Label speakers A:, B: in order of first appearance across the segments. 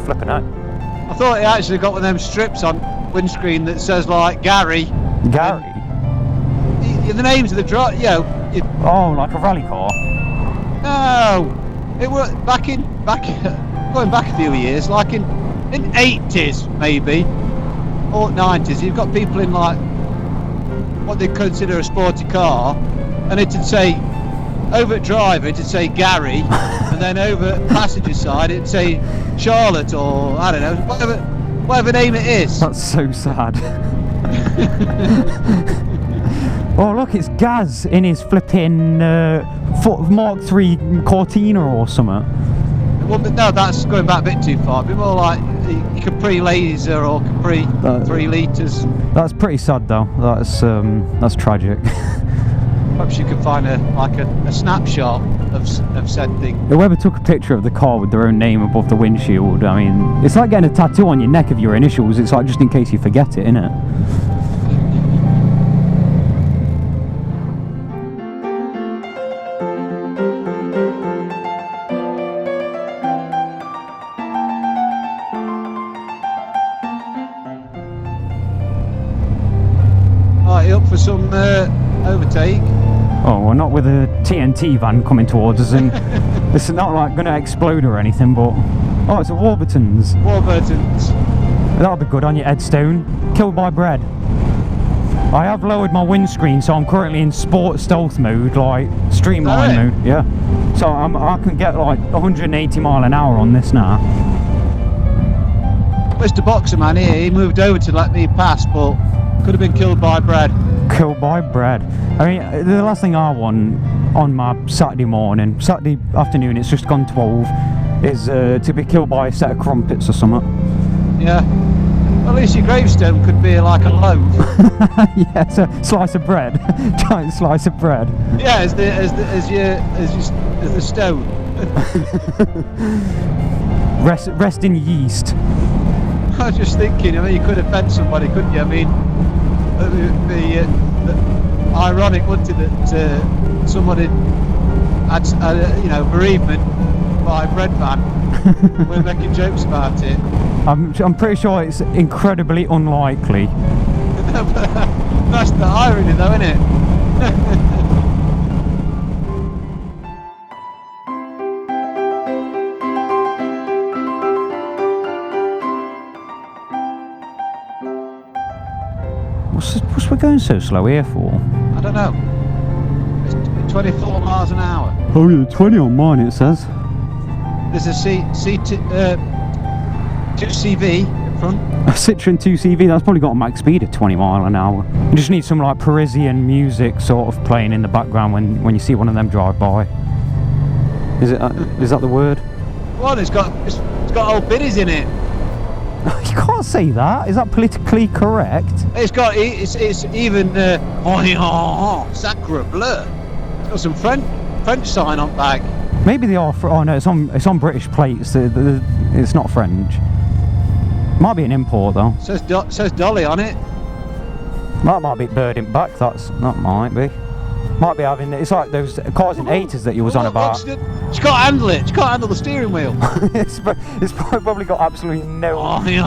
A: Flipping out.
B: I thought it actually got one of them strips on windscreen that says like Gary.
A: Gary?
B: The names of the drive,
A: Oh, like a rally car?
B: No, it was going back a few years, like in 80s maybe, or 90s. You've got people in like what they consider a sporty car, and it'd say over at driver it'd say Gary, and then over at passenger side it'd say Charlotte, or I don't know, whatever name it is.
A: That's so sad. Oh look, it's Gaz in his flipping Mark III Cortina or something.
B: Well, no, that's going back a bit too far. It'd be more like Capri Laser or Capri 3 litres.
A: That's pretty sad though. That's tragic.
B: Perhaps you could find a snapshot of said thing.
A: Whoever took a picture of the car with their own name above the windshield, I mean, it's like getting a tattoo on your neck of your initials. It's like just in case you forget it, innit?
B: Right, up for some overtake?
A: Oh, well, not with a TNT van coming towards us, and it's not like going to explode or anything, but... Oh, it's a Warburton's.
B: Warburton's.
A: That'll be good on your headstone. Killed by bread. I have lowered my windscreen, so I'm currently in sport stealth mode, like streamline mode. Yeah. So I can get like 180 mile an hour on this now.
B: Mr. Boxer Man here, he moved over to let me pass, but could have been killed by bread.
A: Killed by bread. I mean, the last thing I want on my Saturday afternoon, it's just gone 12, is to be killed by a set of crumpets or something.
B: Yeah. Well, at least your gravestone could be like a loaf.
A: Yeah, it's a slice of bread. Giant slice of bread.
B: Yeah, as the stone.
A: Rest in yeast.
B: I was just thinking, I mean, you could offend somebody, couldn't you? I mean, the ironic, wouldn't it, that somebody had, bereavement by a bread van. We're making jokes about it.
A: I'm pretty sure it's incredibly unlikely.
B: That's the irony, though, isn't it? What's
A: we going so slow here for?
B: I don't know. It's 24 miles an hour.
A: Oh yeah, 20 on mine it says.
B: There's a 2CV in front.
A: A Citroën 2CV, that's probably got a max speed of 20 mile an hour. You just need some like Parisian music sort of playing in the background when you see one of them drive by. Is that the word?
B: Well, it's got old biddies in it.
A: You can't say that. Is that politically correct?
B: It's even sacre bleu. It's got some French sign on back.
A: Maybe they are. Oh no, it's on British plates. It's not French. Might be an import though.
B: Says Dolly on it.
A: That might be birding back. That might be. Might be having. It's like those cars in 80s that you was on about.
B: She can't handle it. She can't handle the steering wheel.
A: it's probably got absolutely no feel.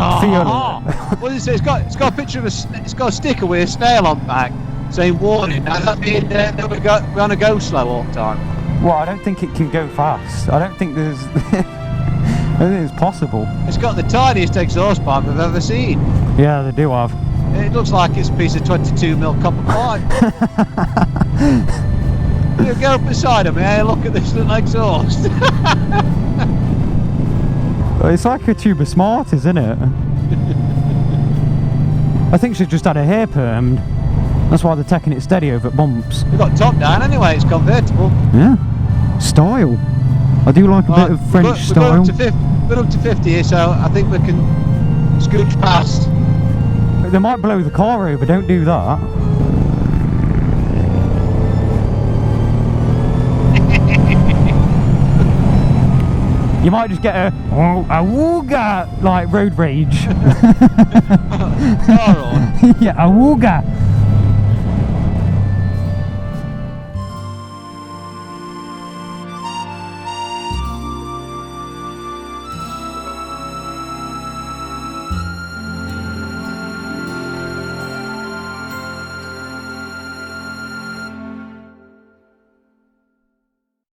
B: What does it say? It's got a picture of it's got a sticker with a snail on back saying warning. Now that mean we're gonna go slow all the time.
A: Well, I don't think it can go fast. I don't think there's. I don't think it's possible. It's
B: got the tiniest exhaust pipe I've ever seen.
A: Yeah, they do have.
B: It looks like it's a piece of 22mm copper pipe. You go up beside of me, hey, look at this little exhaust.
A: It's like a tube of Smarties, isn't it? I think she's just had her hair permed. That's why they're taking it steady over bumps.
B: We've got top down anyway, it's convertible.
A: Yeah. Style. I do like a bit of French style.
B: We're up to 50 here, so I think we can scooch past.
A: They might blow the car over, don't do that. You might just get a wooga, like road rage.
B: Car on.
A: Yeah, a wooga.